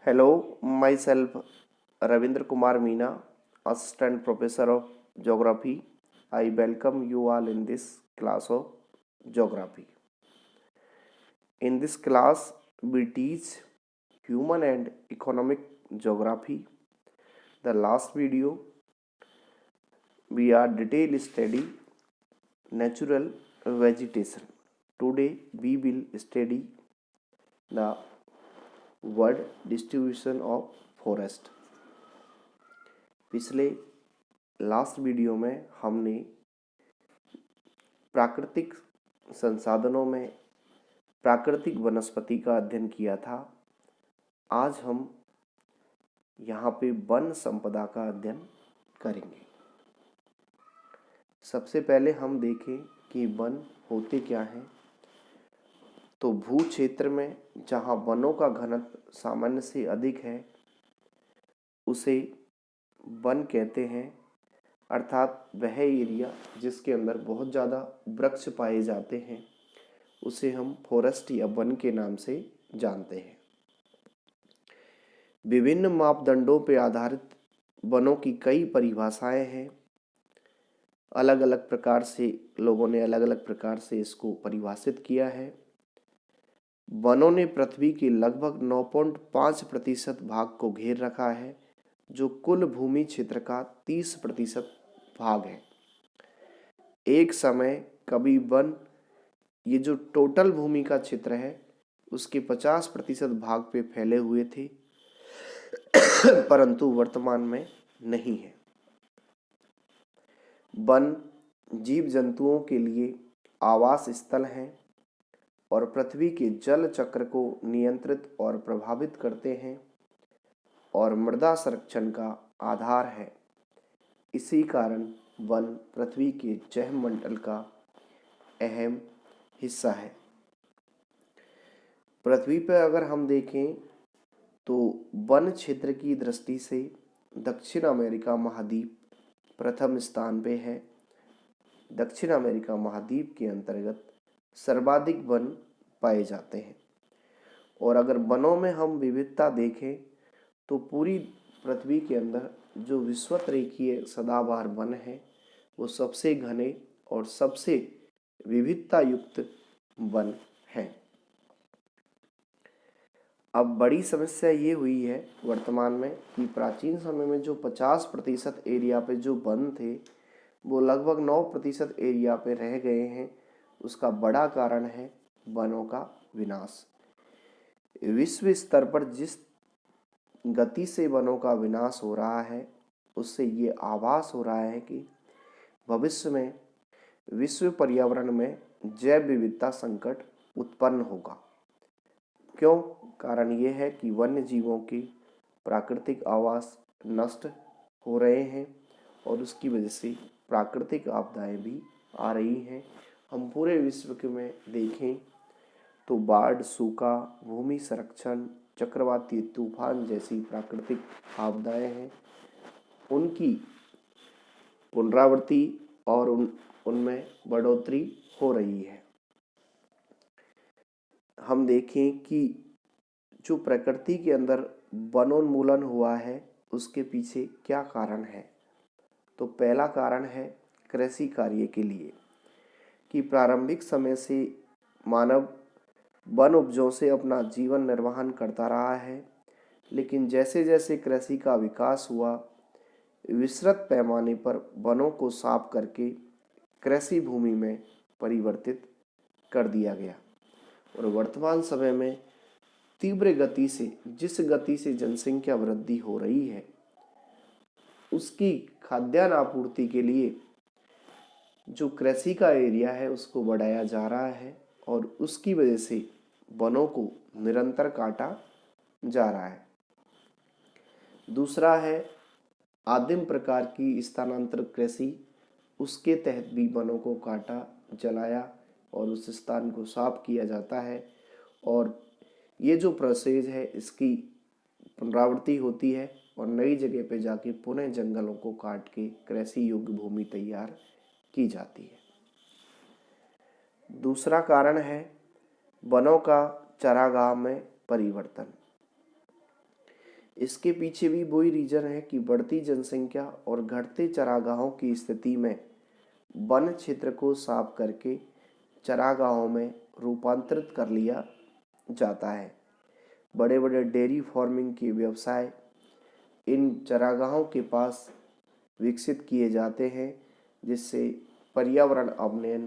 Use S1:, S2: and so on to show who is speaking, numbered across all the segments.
S1: Hello, myself Ravindra Kumar Meena, Assistant Professor of Geography. I welcome you all in this class of Geography. In this class, we teach human and economic geography. The last video, we are detail study natural vegetation. Today, we will study the word distribution of forest. पिछले last video में हमने प्राकृतिक संसाधनों में प्राकृतिक वनस्पति का अध्ययन किया था। आज हम यहाँ पे वन संपदा का अध्ययन करेंगे। सबसे पहले हम देखें कि वन होते क्या हैं। तो भू क्षेत्र में जहाँ वनों का घनत्व सामान्य से अधिक है उसे वन कहते हैं, अर्थात वह एरिया जिसके अंदर बहुत ज़्यादा वृक्ष पाए जाते हैं उसे हम फॉरेस्ट या वन के नाम से जानते हैं। विभिन्न मापदंडों पर आधारित वनों की कई परिभाषाएं हैं। अलग अलग प्रकार से लोगों ने अलग अलग प्रकार से इसको परिभाषित किया है। वनों ने पृथ्वी के लगभग 9.5% भाग को घेर रखा है, जो कुल भूमि क्षेत्र का 30% भाग है। एक समय कभी वन ये जो टोटल भूमि का क्षेत्र है उसके 50% भाग पे फैले हुए थे, परंतु वर्तमान में नहीं है। वन जीव जंतुओं के लिए आवास स्थल हैं और पृथ्वी के जल चक्र को नियंत्रित और प्रभावित करते हैं और मृदा संरक्षण का आधार है। इसी कारण वन पृथ्वी के जैवमंडल का अहम हिस्सा है। पृथ्वी पर अगर हम देखें तो वन क्षेत्र की दृष्टि से दक्षिण अमेरिका महाद्वीप प्रथम स्थान पे है। दक्षिण अमेरिका महाद्वीप के अंतर्गत सर्वाधिक वन पाए जाते हैं। और अगर वनों में हम विविधता देखें तो पूरी पृथ्वी के अंदर जो विषुवत रेखीय सदाबहार वन है वो सबसे घने और सबसे विविधता युक्त वन है। अब बड़ी समस्या ये हुई है वर्तमान में कि प्राचीन समय में जो 50% एरिया पे जो वन थे वो लगभग 9% एरिया पे रह गए हैं। उसका बड़ा कारण है वनों का विनाश। विश्व स्तर पर जिस गति से वनों का विनाश हो रहा है उससे ये आभास हो रहा है कि भविष्य में विश्व पर्यावरण में जैव विविधता संकट उत्पन्न होगा। क्यों? कारण ये है कि वन्य जीवों की प्राकृतिक आवास नष्ट हो रहे हैं और उसकी वजह से प्राकृतिक आपदाएं भी आ रही हैं। हम पूरे विश्व के में देखें तो बाढ़, सूखा, भूमि संरक्षण, चक्रवाती तूफान जैसी प्राकृतिक आपदाएं हैं, उनकी पुनरावृत्ति और उनमें बढ़ोतरी हो रही है। हम देखें कि जो प्रकृति के अंदर वनोन्मूलन हुआ है उसके पीछे क्या कारण है। तो पहला कारण है कृषि कार्य के लिए कि प्रारंभिक समय से मानव वन उपजों से अपना जीवन निर्वाहन करता रहा है, लेकिन जैसे जैसे कृषि का विकास हुआ विस्तृत पैमाने पर वनों को साफ करके कृषि भूमि में परिवर्तित कर दिया गया। और वर्तमान समय में तीव्र गति से जिस गति से जनसंख्या वृद्धि हो रही है उसकी खाद्यान्न आपूर्ति के लिए जो कृषि का एरिया है उसको बढ़ाया जा रहा है और उसकी वजह से वनों को निरंतर काटा जा रहा है। दूसरा है आदिम प्रकार की स्थानांतर कृषि। उसके तहत भी वनों को काटा, जलाया और उस स्थान को साफ किया जाता है और ये जो प्रोसेस है इसकी पुनरावृत्ति होती है और नई जगह पे जाके पुनः जंगलों को काट के कृषि योग्य भूमि तैयार की जाती है। दूसरा कारण है वनों का चरागाह में परिवर्तन। इसके पीछे भी वही रीजन है कि बढ़ती जनसंख्या और घटते चरागाहों की स्थिति में वन क्षेत्र को साफ करके चरागाहों में रूपांतरित कर लिया जाता है। बड़े बड़े डेयरी फार्मिंग के व्यवसाय इन चरागाहों के पास विकसित किए जाते हैं, जिससे पर्यावरण अवनयन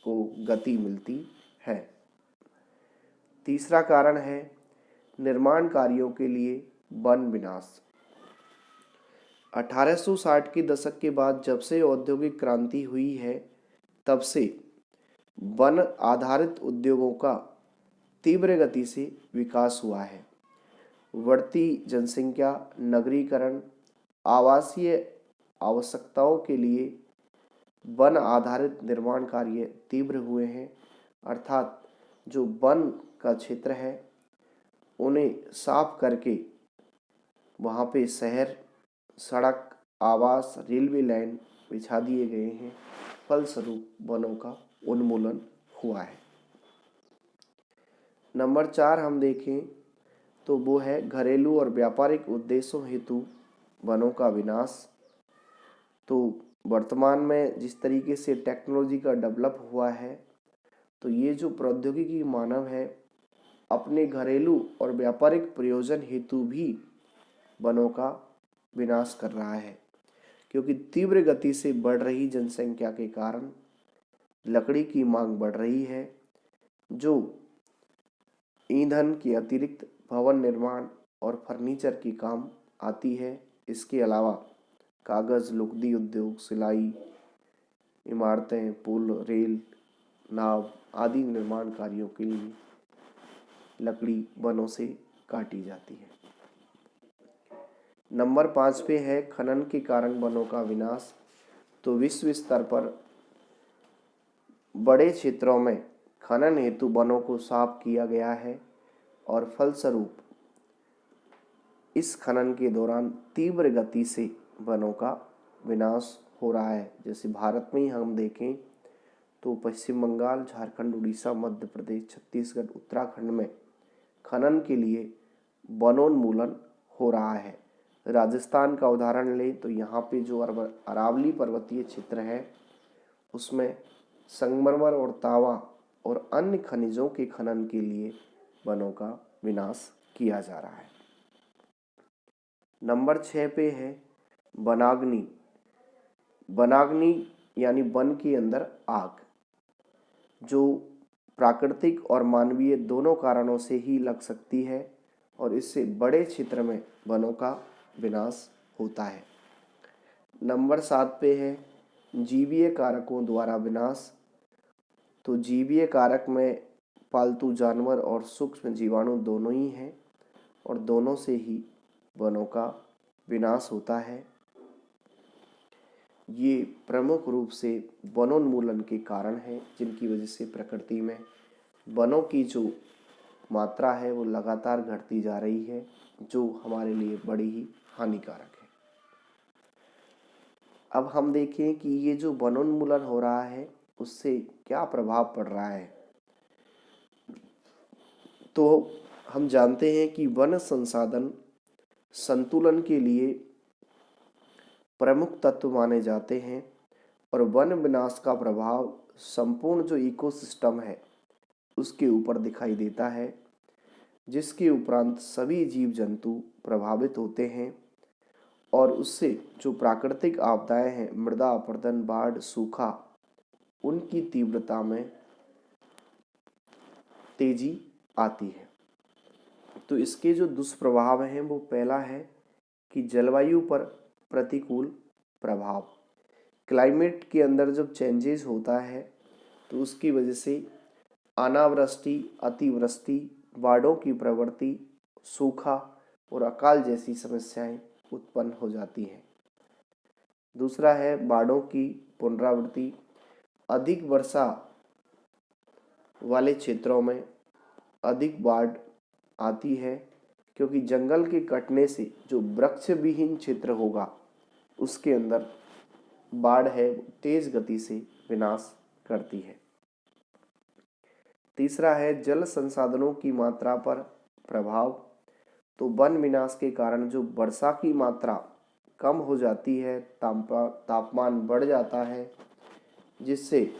S1: को गति मिलती है। तीसरा कारण है निर्माण कार्यों के लिए वन विनाश। 1860 के दशक के बाद जब से औद्योगिक क्रांति हुई है, तब से वन आधारित उद्योगों का तीव्र गति से विकास हुआ है। बढ़ती जनसंख्या, नगरीकरण, आवासीय आवश्यकताओं के लिए वन आधारित निर्माण कार्य तीव्र हुए हैं, अर्थात जो वन का क्षेत्र है उन्हें साफ करके वहाँ पे शहर, सड़क, आवास, रेलवे लाइन बिछा दिए गए हैं। फलस्वरूप वनों का उन्मूलन हुआ है। नंबर 4 हम देखें तो वो है घरेलू और व्यापारिक उद्देश्यों हेतु वनों का विनाश। तो वर्तमान में जिस तरीके से टेक्नोलॉजी का डेवलप हुआ है, तो ये जो प्रौद्योगिकी मानव है अपने घरेलू और व्यापारिक प्रयोजन हेतु भी वनों का विनाश कर रहा है, क्योंकि तीव्र गति से बढ़ रही जनसंख्या के कारण लकड़ी की मांग बढ़ रही है, जो ईंधन के अतिरिक्त भवन निर्माण और फर्नीचर की काम आती है। इसके अलावा कागज़, लुगदी उद्योग, सिलाई, इमारतें, पुल, रेल, नाव आदि निर्माण कार्यों के लिए लकड़ी वनों से काटी जाती है। नंबर 5 पे है खनन के कारण वनों का विनाश। तो विश्व स्तर पर बड़े क्षेत्रों में खनन हेतु वनों को साफ किया गया है और फलस्वरूप इस खनन के दौरान तीव्र गति से वनों का विनाश हो रहा है। जैसे भारत में ही हम देखें तो पश्चिम बंगाल, झारखंड, उड़ीसा, मध्य प्रदेश, छत्तीसगढ़, उत्तराखंड में खनन के लिए वनोन्मूलन हो रहा है। राजस्थान का उदाहरण लें तो यहाँ पे जो अरावली पर्वतीय क्षेत्र है उसमें संगमरमर और तावा और अन्य खनिजों के खनन के लिए वनों का विनाश किया जा रहा है। नंबर 6 पे है वनाग्नि। वनाग्नि यानी वन के अंदर आग, जो प्राकृतिक और मानवीय दोनों कारणों से ही लग सकती है और इससे बड़े क्षेत्र में वनों का विनाश होता है। नंबर 7 पे है जीवीय कारकों द्वारा विनाश। तो जीवीय कारक में पालतू जानवर और सूक्ष्म जीवाणु दोनों ही हैं और दोनों से ही वनों का विनाश होता है। ये प्रमुख रूप से वनोन्मूलन के कारण हैं, जिनकी वजह से प्रकृति में वनों की जो मात्रा है वो लगातार घटती जा रही है, जो हमारे लिए बड़ी ही हानिकारक है। अब हम देखें कि ये जो वनोन्मूलन हो रहा है उससे क्या प्रभाव पड़ रहा है। तो हम जानते हैं कि वन संसाधन संतुलन के लिए प्रमुख तत्व माने जाते हैं और वन विनाश का प्रभाव संपूर्ण जो इकोसिस्टम है उसके ऊपर दिखाई देता है, जिसके उपरांत सभी जीव जंतु प्रभावित होते हैं और उससे जो प्राकृतिक आपदाएं हैं, मृदा अपरदन, बाढ़, सूखा, उनकी तीव्रता में तेजी आती है। तो इसके जो दुष्प्रभाव हैं वो पहला है कि जलवायु पर प्रतिकूल प्रभाव। क्लाइमेट के अंदर जब चेंजेस होता है तो उसकी वजह से अनावृष्टि, अतिवृष्टि, बाढ़ों की प्रवृत्ति, सूखा और अकाल जैसी समस्याएं उत्पन्न हो जाती हैं। दूसरा है बाढ़ों की पुनरावृत्ति। अधिक वर्षा वाले क्षेत्रों में अधिक बाढ़ आती है, क्योंकि जंगल के कटने से जो वृक्ष विहीन क्षेत्र होगा उसके अंदर बाढ़ है तेज गति से विनाश करती है। तीसरा है जल संसाधनों की मात्रा पर प्रभाव। तो वन विनाश के कारण जो वर्षा की मात्रा कम हो जाती है, तापमान बढ़ जाता है, जिससे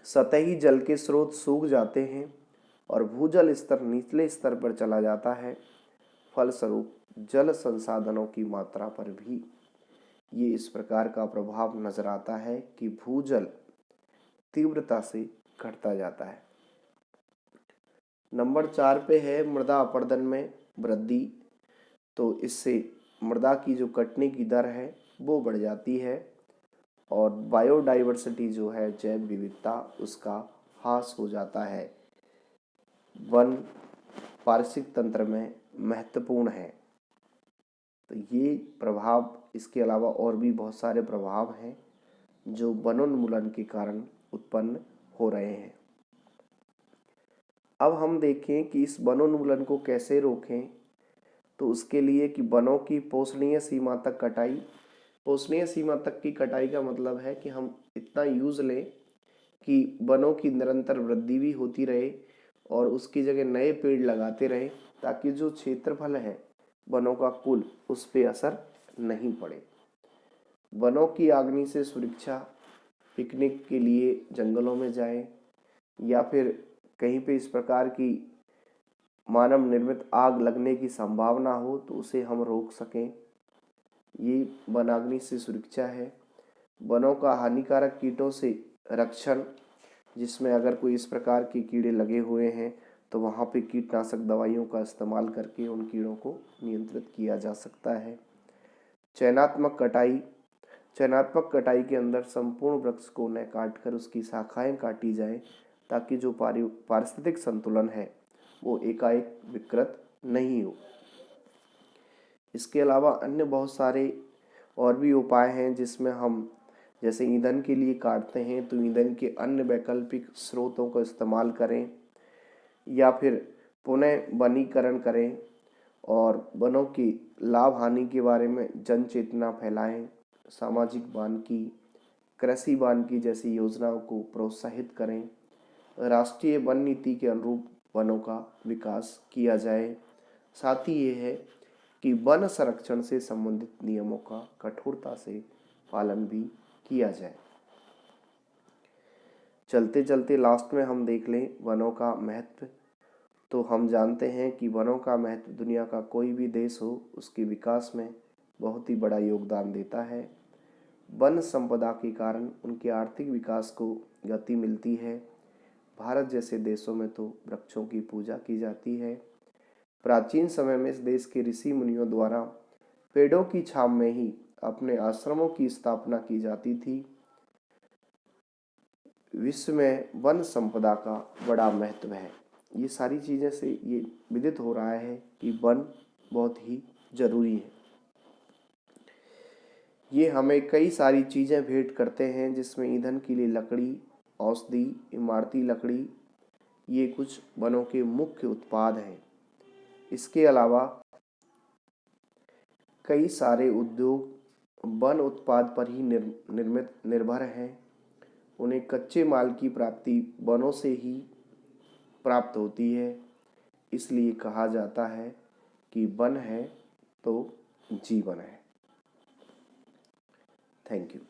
S1: सतही जल के स्रोत सूख जाते हैं और भूजल स्तर निचले स्तर पर चला जाता है। फलस्वरूप जल संसाधनों की मात्रा पर भी ये इस प्रकार का प्रभाव नजर आता है कि भूजल तीव्रता से घटता जाता है। नंबर 4 पे है मृदा अपरदन में वृद्धि। तो इससे मृदा की जो कटने की दर है वो बढ़ जाती है और बायोडाइवर्सिटी जो है, जैव विविधता, उसका ह्रास हो जाता है। वन पारिस्थितिक तंत्र में महत्वपूर्ण है। तो ये प्रभाव, इसके अलावा और भी बहुत सारे प्रभाव हैं जो वनोन्मूलन के कारण उत्पन्न हो रहे हैं। अब हम देखें कि इस वनोन्मूलन को कैसे रोकें। तो उसके लिए कि वनों की पोषणीय सीमा तक कटाई। पोषणीय सीमा तक की कटाई का मतलब है कि हम इतना यूज लें कि वनों की निरंतर वृद्धि भी होती रहे और उसकी जगह नए पेड़ लगाते रहें, ताकि जो क्षेत्रफल है वनों का कुल, उस पे असर नहीं पड़े। वनों की अग्नि से सुरक्षा, पिकनिक के लिए जंगलों में जाएं या फिर कहीं पे इस प्रकार की मानव निर्मित आग लगने की संभावना हो तो उसे हम रोक सकें, ये वनाग्नि से सुरक्षा है। वनों का हानिकारक कीटों से रक्षण, जिसमें अगर कोई इस प्रकार के कीड़े लगे हुए हैं तो वहाँ पे कीटनाशक दवाइयों का इस्तेमाल करके उन कीड़ों को नियंत्रित किया जा सकता है। चयनात्मक कटाई। चयनात्मक कटाई के अंदर संपूर्ण वृक्ष को न काटकर उसकी शाखाएं काटी जाएं, ताकि जो पारिस्थितिक संतुलन है वो एकाएक विकृत नहीं हो। इसके अलावा अन्य बहुत सारे और भी उपाय हैं, जिसमें हम जैसे ईंधन के लिए काटते हैं तो ईंधन के अन्य वैकल्पिक स्रोतों का इस्तेमाल करें या फिर पुनः वनीकरण करें और वनों की लाभ हानि के बारे में जन चेतना फैलाएं। सामाजिक वानिकी, कृषि वानिकी जैसी योजनाओं को प्रोत्साहित करें। राष्ट्रीय वन नीति के अनुरूप वनों का विकास किया जाए। साथ ही ये है कि वन संरक्षण से संबंधित नियमों का कठोरता से पालन भी किया जाए। चलते चलते लास्ट में हम देख लें वनों का महत्व। तो हम जानते हैं कि वनों का महत्व दुनिया का कोई भी देश हो, उसके विकास में बहुत ही बड़ा योगदान देता है। वन संपदा के कारण उनके आर्थिक विकास को गति मिलती है। भारत जैसे देशों में तो वृक्षों की पूजा की जाती है। प्राचीन समय में इस देश के ऋषि मुनियों द्वारा पेड़ों की छांव में ही अपने आश्रमों की स्थापना की जाती थी। विश्व में वन संपदा का बड़ा महत्व है। ये सारी चीज़ें से ये विदित हो रहा है कि वन बहुत ही जरूरी है। ये हमें कई सारी चीज़ें भेंट करते हैं, जिसमें ईंधन के लिए लकड़ी, औषधि, इमारती लकड़ी, ये कुछ वनों के मुख्य उत्पाद हैं। इसके अलावा कई सारे उद्योग वन उत्पाद पर ही निर्भर हैं। उन्हें कच्चे माल की प्राप्ति वनों से ही प्राप्त होती है। इसलिए कहा जाता है कि वन है तो जीवन है। Thank you.